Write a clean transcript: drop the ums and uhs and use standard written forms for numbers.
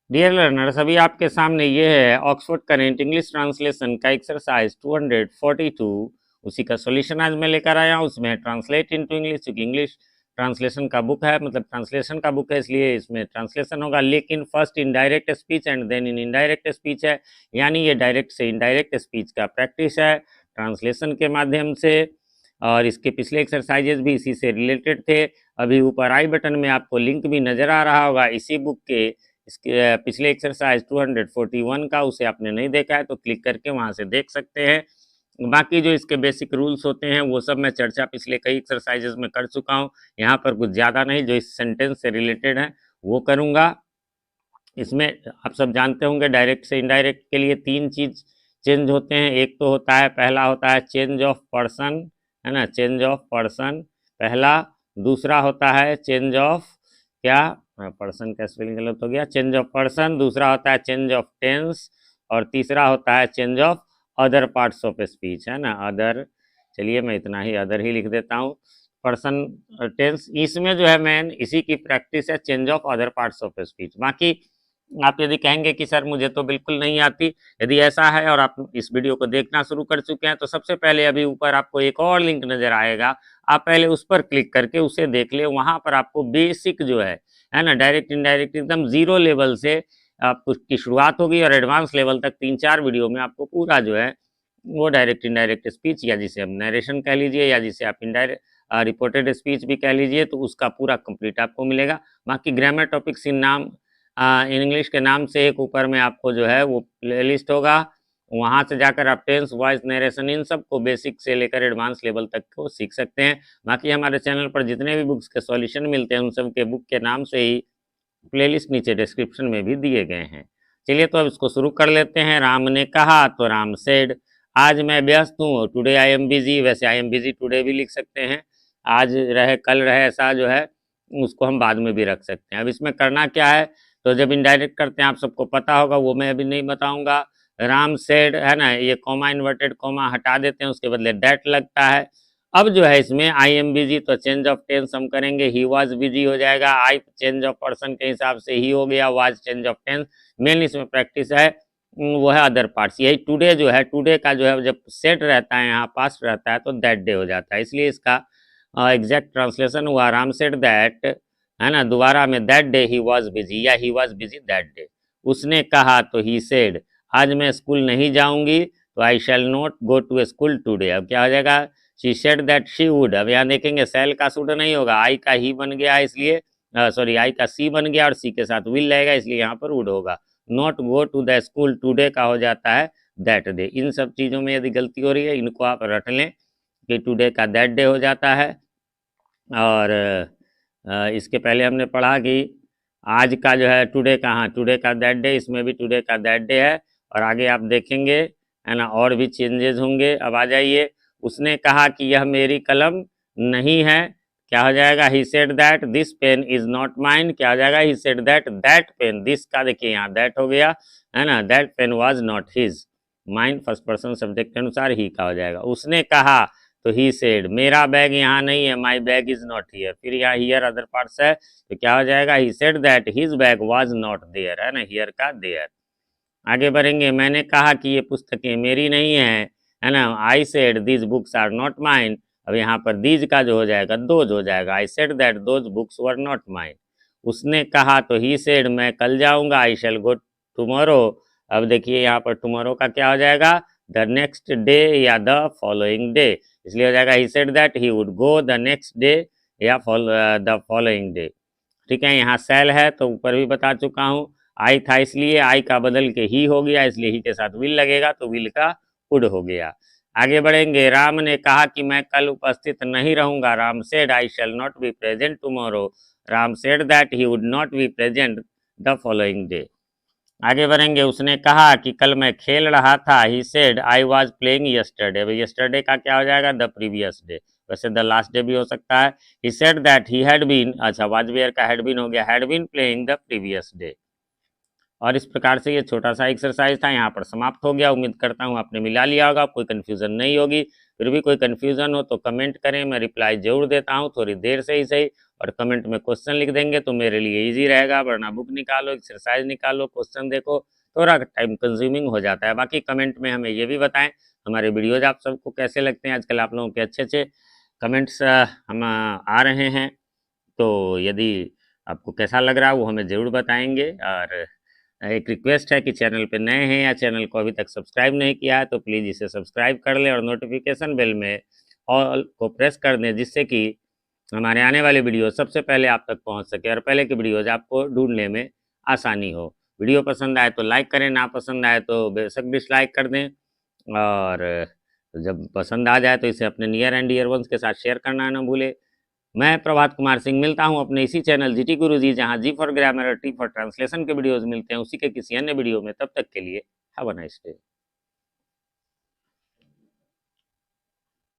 Dear learners, अभी आपके सामने ये है ऑक्सफोर्ड करेंट इंग्लिश ट्रांसलेशन का एक्सरसाइज 242। उसी का सॉल्यूशन आज मैं लेकर आया हूँ। उसमें ट्रांसलेट इनटू इंग्लिश, क्योंकि इंग्लिश ट्रांसलेशन का बुक है, मतलब ट्रांसलेशन का बुक है, इसलिए इसमें ट्रांसलेशन होगा। लेकिन first in direct speech and then in indirect speech है, यानी ये डायरेक्ट से इनडायरेक्ट स्पीच का प्रैक्टिस है ट्रांसलेशन के माध्यम से। और इसके पिछले एक्सरसाइजेज भी इसी से रिलेटेड थे। अभी ऊपर आई बटन में आपको लिंक भी नज़र आ रहा होगा इसी बुक के, इसके पिछले एक्सरसाइज 241 का, उसे आपने नहीं देखा है तो क्लिक करके वहाँ से देख सकते हैं। बाकी जो इसके बेसिक रूल्स होते हैं वो सब मैं चर्चा पिछले कई एक्सरसाइजेज में कर चुका हूँ। यहाँ पर कुछ ज़्यादा नहीं, जो इस सेंटेंस से रिलेटेड है वो करूँगा। इसमें आप सब जानते होंगे डायरेक्ट से इनडायरेक्ट के लिए तीन चीज़ चेंज होते हैं। एक तो होता है, पहला होता है चेंज ऑफ पर्सन, है ना, चेंज ऑफ पर्सन पहला। दूसरा होता है चेंज ऑफ क्या, पर्सन का स्पेलिंग गलत हो गया, चेंज ऑफ पर्सन। दूसरा होता है चेंज ऑफ टेंस, और तीसरा होता है change of other parts of speech, है ना, अदर। चलिए मैं इतना ही अदर ही लिख देता हूँ। पर्सन टेंस, इसमें जो है मेन इसी की प्रैक्टिस है, change of other parts of speech. बाकी आप यदि कहेंगे कि सर मुझे तो बिल्कुल नहीं आती, यदि ऐसा है और आप इस वीडियो को देखना शुरू कर चुके हैं तो सबसे पहले अभी ऊपर आपको एक और लिंक नजर आएगा, आप पहले उस पर क्लिक करके उसे देख ले। वहां पर आपको बेसिक जो है ना, डायरेक्ट इनडायरेक्ट एकदम जीरो लेवल से आपको की शुरुआत होगी और एडवांस लेवल तक 3-4 वीडियो में आपको पूरा जो है वो डायरेक्ट इनडायरेक्ट स्पीच, या जिसे आप नरेशन कह लीजिए, या जिसे आप इनडायरेक्ट रिपोर्टेड स्पीच भी कह लीजिए, तो उसका पूरा कंप्लीट आपको मिलेगा। बाकी ग्रामर टॉपिक्स इन नाम इन इंग्लिश के नाम से एक ऊपर में आपको जो है वो प्लेलिस्ट होगा, वहाँ से जाकर आप टेंस, वॉइस, नरेशन, इन सब को बेसिक से लेकर एडवांस लेवल तक को सीख सकते हैं। बाकी हमारे चैनल पर जितने भी बुक्स के सॉल्यूशन मिलते हैं उन सब के बुक के नाम से ही प्लेलिस्ट नीचे डिस्क्रिप्शन में भी दिए गए हैं। चलिए तो अब इसको शुरू कर लेते हैं। राम ने कहा तो राम सेड, आज मैं व्यस्त हूँ, टुडे आई एम बिजी। वैसे आई एम बिजी टुडे भी लिख सकते हैं, आज रहे कल रहे, ऐसा जो है उसको हम बाद में भी रख सकते हैं। अब इसमें करना क्या है, तो जब इनडायरेक्ट करते हैं आप सबको पता होगा, वो मैं अभी नहीं बताऊंगा। राम सेड, है ना, ये कॉमा इन्वर्टेड कॉमा हटा देते हैं, उसके बदले दैट लगता है। अब जो है इसमें आई एम बिजी, तो चेंज ऑफ टेंस हम करेंगे, ही वॉज बिजी हो जाएगा। आई चेंज ऑफ पर्सन के हिसाब से ही हो गया, was change of tense. Main इसमें प्रैक्टिस है वो है अदर पार्ट्स। यही टुडे जो है, टुडे का जो है जब सेट रहता है यहाँ पास्ट रहता है तो दैट डे हो जाता है, इसलिए इसका एग्जैक्ट ट्रांसलेशन हुआ राम सेड दैट, है ना, दोबारा में that day he was busy, या he was busy that day. उसने कहा तो ही सेड, आज मैं स्कूल नहीं जाऊंगी, तो I shall not go to school today. अब क्या हो जाएगा, she said that she would. अब यहाँ देखेंगे सेल का शुड नहीं होगा, आई का ही बन गया, इसलिए सॉरी आई का सी बन गया और सी के साथ विल रहेगा, इसलिए यहाँ पर वुड होगा। Not go to the school today का हो जाता है दैट डे। इन सब चीज़ों में यदि गलती हो रही है इनको आप रट लें कि टुडे का दैट डे हो जाता है। और इसके पहले हमने पढ़ा कि आज का जो है टुडे का, हाँ टुडे का दैट डे, इसमें भी टुडे का दैट डे है। और आगे आप देखेंगे, है ना, और भी चेंजेस होंगे। अब आ जाइए, उसने कहा कि यह मेरी कलम नहीं है, क्या हो जाएगा, he said that this pen is not mine. क्या हो जाएगा, he said that pen, this का देखिए यहाँ दैट हो गया, है ना, that pen was not his. Mine first person subject के अनुसार ही का हो जाएगा। उसने कहा तो ही सेड, मेरा बैग यहाँ नहीं है, my bag is not here. फिर यहाँ हियर अदर पार्ट्स है, तो क्या हो जाएगा, he said that his bag was not there, है ना, हियर का देयर। आगे बढ़ेंगे, मैंने कहा कि ये पुस्तकें मेरी नहीं है ना, I said these books are not mine. अब यहाँ पर दीज का जो हो जाएगा दोज हो जाएगा, I said that those books were not mine. उसने कहा तो ही सेड, मैं कल जाऊंगा, आई शैल गो टुमारो। अब देखिए यहाँ पर टुमारो का क्या हो जाएगा, द नेक्स्ट डे या द फॉलोइंग डे, इसलिए हो जाएगा he said that he would go the next day या द फॉलोइंग डे। ठीक है, यहाँ सेल है तो ऊपर भी बता चुका हूँ। आई था इसलिए आई का बदल के ही हो गया, इसलिए ही के साथ विल लगेगा तो विल का वुड हो गया। आगे बढ़ेंगे, राम ने कहा कि मैं कल उपस्थित नहीं रहूंगा, Ram said I shall not be present tomorrow. Ram said that he would not be present the following day. आगे बढ़ेंगे, उसने कहा कि कल मैं खेल रहा था, he said I was playing yesterday. अब यस्टरडे का क्या हो जाएगा, द प्रीवियस डे, वैसे द लास्ट डे भी हो सकता है। He said that he had been, अच्छा वाज वेयर का हैड बीन हो गया, had been playing the previous day. और इस प्रकार से ये छोटा सा एक्सरसाइज था, यहाँ पर समाप्त हो गया। उम्मीद करता हूँ आपने मिला लिया होगा, कोई कन्फ्यूजन नहीं होगी। फिर भी कोई कन्फ्यूज़न हो तो कमेंट करें, मैं रिप्लाई ज़रूर देता हूँ, थोड़ी देर से ही सही। और कमेंट में क्वेश्चन लिख देंगे तो मेरे लिए ईज़ी रहेगा, वरना बुक निकालो, एक्सरसाइज निकालो, क्वेश्चन देखो, थोड़ा टाइम कंज्यूमिंग हो जाता है। बाकी कमेंट में हमें ये भी बताएं हमारे वीडियोज़ आप सबको कैसे लगते हैं। आजकल आप लोगों के अच्छे-अच्छे कमेंट्स हम आ रहे हैं, तो यदि आपको कैसा लग रहा है वो हमें ज़रूर बताएँगे। और एक रिक्वेस्ट है कि चैनल पे नए हैं या चैनल को अभी तक सब्सक्राइब नहीं किया है तो प्लीज़ इसे सब्सक्राइब कर लें और नोटिफिकेशन बेल में ऑल को प्रेस कर दें, जिससे कि हमारे आने वाले वीडियो सबसे पहले आप तक पहुंच सके और पहले के वीडियोज़ आपको ढूँढने में आसानी हो। वीडियो पसंद आए तो लाइक करें, ना पसंद आए तो बेशक डिसलाइक कर दें। और जब पसंद आ जाए तो इसे अपने नियर एंड डियर वंस के साथ शेयर करना ना भूलें। मैं प्रभात कुमार सिंह मिलता हूं अपने इसी चैनल जीटी गुरुजी, जहां जी फॉर ग्रामर और टी फॉर ट्रांसलेशन के वीडियोज़ मिलते हैं उसी के किसी अन्य वीडियो में। तब तक के लिए हैव अ नाइस डे।